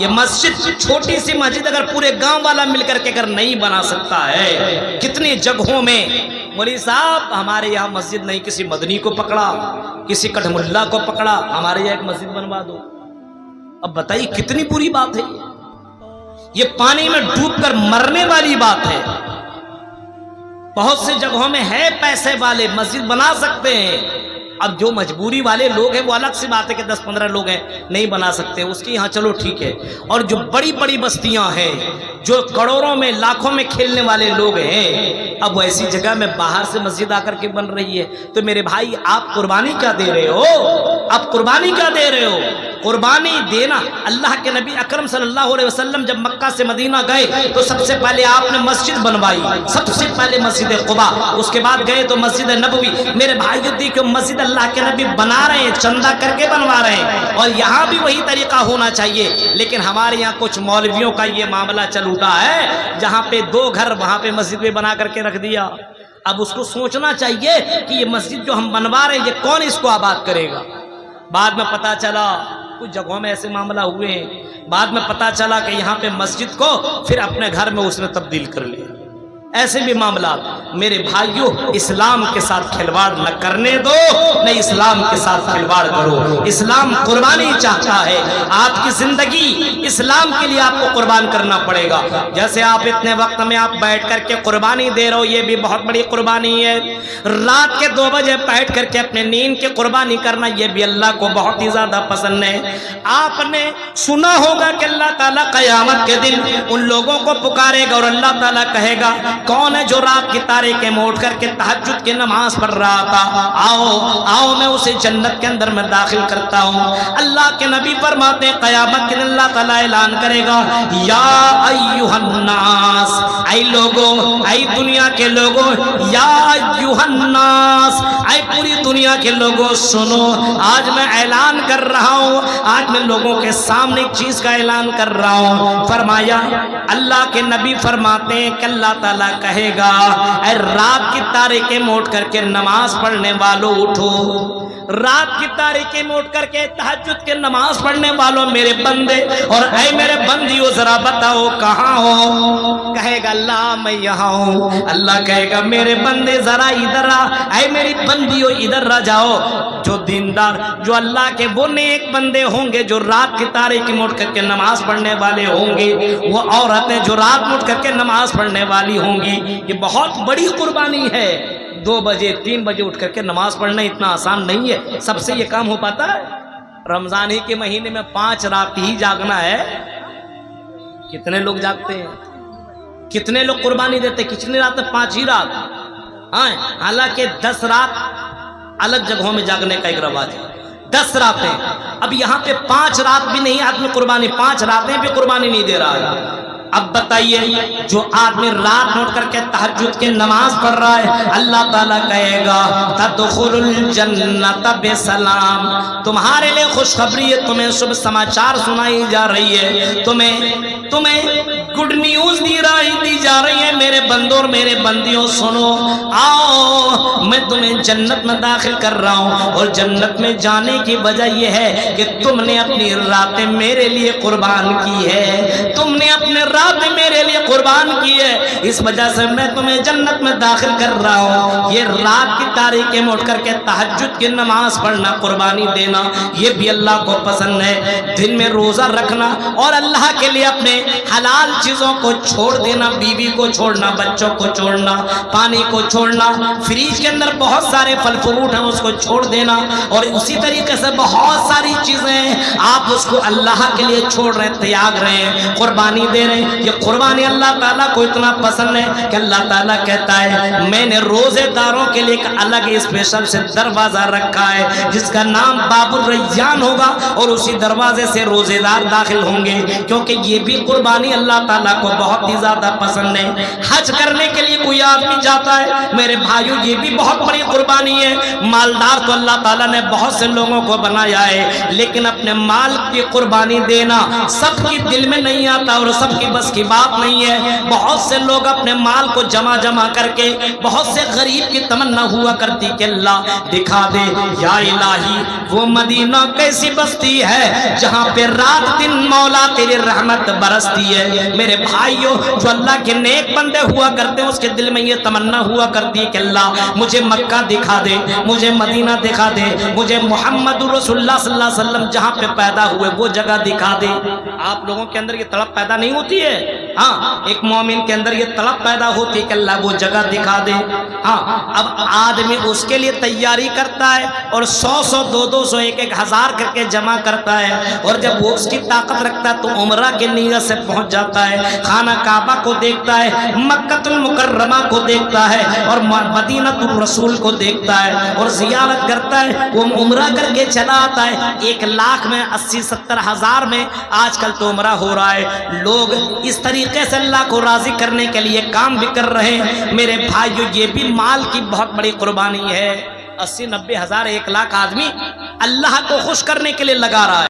یہ مسجد چھوٹی سی مسجد اگر پورے گاؤں والا مل کر کے اگر نہیں بنا سکتا ہے، کتنی جگہوں میں مولوی صاحب ہمارے یہاں مسجد نہیں، کسی مدنی کو پکڑا، کسی کٹھملا کو پکڑا، ہمارے یہاں ایک مسجد بنوا دو۔ اب بتائیے کتنی بری بات ہے، یہ پانی میں ڈوب کر مرنے والی بات ہے۔ بہت سی جگہوں میں ہے پیسے والے مسجد بنا سکتے ہیں، اب جو مجبوری والے لوگ ہیں وہ الگ سی بات ہے کہ 10-15 لوگ ہیں نہیں بنا سکتے، اس کی یہاں چلو ٹھیک ہے۔ اور جو بڑی بڑی بستیاں ہیں، جو کروڑوں میں لاکھوں میں کھیلنے والے لوگ ہیں، اب وہ ایسی جگہ میں باہر سے مسجد آ کر کے بن رہی ہے، تو میرے بھائی آپ قربانی کیا دے رہے ہو؟ آپ قربانی کیا دے رہے ہو؟ قربانی دینا، اللہ کے نبی اکرم صلی اللہ علیہ وسلم جب مکہ سے مدینہ گئے تو سب سے پہلے آپ نے مسجد بنوائی، سب سے پہلے مسجد قباء، اس کے بعد گئے تو مسجد نبوی۔ میرے بھائیو دیکھو مسجد اللہ کے نبی بنا رہے ہیں، چندہ کر کے بنوا رہے ہیں، اور یہاں بھی وہی طریقہ ہونا چاہیے۔ لیکن ہمارے یہاں کچھ مولویوں کا یہ معاملہ چل اٹھا ہے، جہاں پہ 2 گھر وہاں پہ مسجد بھی بنا کر کے رکھ دیا۔ اب اس کو سوچنا چاہیے کہ یہ مسجد جو ہم بنوا رہے ہیں یہ کون اس کو آباد کرے گا؟ بعد میں پتا چلا کچھ جگہوں میں ایسے معاملہ ہوئے ہیں، بعد میں پتا چلا کہ یہاں پہ مسجد کو پھر اپنے گھر میں اس نے تبدیل کر لیا۔ ایسے بھی معاملات میرے بھائیوں، اسلام کے ساتھ کھلواڑ نہ کرنے دو، نہ اسلام کے ساتھ کھلواڑ کرو۔ اسلام قربانی چاہتا ہے، آپ کی زندگی اسلام کے لیے آپ کو قربان کرنا پڑے گا۔ جیسے آپ اتنے وقت میں آپ بیٹھ کر کے قربانی دے رہے ہو، یہ بھی بہت بڑی قربانی ہے۔ رات کے 2 بجے بیٹھ کر کے اپنے نیند کی قربانی کرنا، یہ بھی اللہ کو بہت ہی زیادہ پسند ہے۔ آپ نے سنا ہوگا کہ اللہ تعالیٰ قیامت کے دن ان لوگوں کو پکارے گا اور اللہ تعالیٰ کہے گا کون ہے جو رات کی تاریکیں میں اٹھ کر کے تہجد کی نماز پڑھ رہا تھا، آؤ آؤ میں اسے جنت کے اندر میں داخل کرتا ہوں۔ اللہ کے نبی فرماتے ہیں قیامت کے دن اللہ تعالیٰ اعلان کرے گا، یا ایھا الناس، اے لوگوں، اے دنیا کے لوگوں، یا ایھا الناس، اے پوری دنیا کے لوگوں سنو، آج میں اعلان کر رہا ہوں، آج میں لوگوں کے سامنے ایک چیز کا اعلان کر رہا ہوں۔ فرمایا اللہ کے نبی فرماتے ہیں کہ اللہ تعالیٰ کہے گا، اے رات کی تاریکیں میں اٹھ کر کے نماز پڑھنے والوں اٹھو، رات کی تاریکیں میں اٹھ کر کے تہجد کے نماز پڑھنے والوں میرے بندے، اور اے میرے بندیوں ذرا بتاؤ کہاں ہو؟ کہے گا اللہ میں یہاں ہوں۔ اللہ کہے گا میرے بندے ذرا ادھر آ، اے میری بندیوں ادھر آ جاؤ۔ جو دیندار، جو اللہ کے وہ نیک بندے ہوں گے جو رات کی تاریکیں میں اٹھ کر کے نماز پڑھنے والے ہوں گے، وہ عورتیں جو رات میں اٹھ کر کے نماز پڑھنے والی ہوں گی، یہ بہت بڑی قربانی ہے۔ 2 بجے 3 بجے اٹھ کر کے نماز پڑھنا اتنا آسان نہیں ہے، سب سے یہ کام ہو پاتا ہے؟ رمضان ہی کے مہینے میں 5 رات ہی جاگنا ہے، کتنے لوگ جاگتے ہیں؟ کتنے لوگ قربانی دیتے؟ کتنی رات؟ 5 ہی رات۔ ہاں، حالانکہ 10 رات الگ جگہوں میں جاگنے کا ایک رواج ہے، 10 راتیں۔ اب یہاں پہ 5 رات بھی نہیں آدمی قربانی، 5 راتیں بھی قربانی نہیں دے رہا ہے۔ اب بتائیے جو آدمی رات میں اٹھ کر کے تہجد کی نماز پڑھ رہا ہے، اللہ تعالیٰ کہے گا تدخل الجنت بسلام، تمہارے لیے خوشخبری ہے، تمہیں شبھ سماچار سنائی جا رہی ہے، تمہیں گڈ نیوز دی جا رہی ہے۔ میرے بندوں اور میرے بندیوں سنو، آؤ میں تمہیں جنت میں داخل کر رہا ہوں، اور جنت میں جانے کی وجہ یہ ہے کہ تم نے اپنی راتیں میرے لیے قربان کی ہے، تم نے اپنے راتیں میرے لیے قربان کی ہے، اس وجہ سے میں تمہیں جنت میں داخل کر رہا ہوں۔ یہ رات کی تاریکیں میں اٹھ کر کے تہجد کی نماز پڑھنا، قربانی دینا، یہ بھی اللہ کو پسند ہے۔ دن میں روزہ رکھنا اور اللہ کے لیے اپنے حلال چیزوں کو چھوڑ دینا، بیوی کو چھوڑنا، بچوں کو چھوڑنا، پانی کو چھوڑنا، فریج کے اندر بہت سارے پھل فروٹ ہیں اس کو چھوڑ دینا، اور اسی طریقے سے بہت ساری چیزیں آپ اس کو اللہ کے لیے چھوڑ رہے ہیں، تیاگ رہے ہیں، قربانی دے رہے ہیں۔ یہ قربانی اللہ تعالیٰ کو اتنا پسند ہے کہ اللہ تعالیٰ کہتا ہے میں نے روزے داروں کے لیے ایک الگ اسپیشل سے دروازہ رکھا ہے جس کا نام باب الریان ہوگا، اور اسی دروازے سے روزے دار داخل ہوں گے، کیونکہ یہ بھی قربانی اللہ تعالیٰ کو بہت ہی زیادہ پسند ہے۔ حج کرنے کے لیے کوئی آدمی جاتا ہے میرے بھائیوں، یہ بھی بہت بڑی قربانی ہے۔ مالدار تو اللہ تعالیٰ نے بہت سے لوگوں کو بنایا ہے، لیکن اپنے مال کی قربانی دینا سب کی دل میں نہیں آتا، اور سب کی بس کی بات نہیں ہے. بہت سے لوگ اپنے مال کو جمع کر کے, بہت سے غریب کی تمنا ہوا کرتی کہ اللہ دکھا دے یا الہی وہ مدینہ کیسی بستی ہے جہاں پہ رات دن مولا تیری رحمت برستی ہے. میرے بھائیوں, جو اللہ کے نیک بندے ہوا کرتے ہیں اس کے دل میں یہ تمنا ہوا کرتی ہے کہ اللہ مجھے مکہ دکھا دے, مجھے مدینہ دکھا دے, مجھے محمد رسول اللہ صلی اللہ علیہ وسلم جہاں پہ پیدا ہوئے وہ جگہ دکھا دے. آپ لوگوں کے اندر یہ تڑپ پیدا نہیں ہوتی ہے؟ ہاں, ایک مومن کے اندر یہ تڑپ پیدا ہوتی ہے کہ اللہ وہ جگہ دکھا دے. ہاں, اب آدمی اس کے لیے تیاری کرتا ہے اور 100 200 1,000 کر کے جمع کرتا ہے, اور جب وہ اس کی طاقت رکھتا ہے تو عمرہ کی نیت سے پہنچ جاتا ہے, خانہ کعبہ کو دیکھتا ہے, مکہ المکرمہ کو دیکھتا ہے, اور مدینہ الرسول کو دیکھتا ہے اور زیارت کرتا ہے. وہ عمرہ کر کے چلا آتا ہے. 1 لاکھ میں 80 70 ہزار میں آج کل تو عمرہ ہو رہا ہے. لوگ اس طریقے سے اللہ کو راضی کرنے کے لیے کام بھی کر رہے ہیں. میرے بھائیو, یہ بھی مال کی بہت بڑی قربانی ہے. 80 90 ہزار 1 لاکھ آدمی اللہ کو خوش کرنے کے لیے لگا رہا ہے.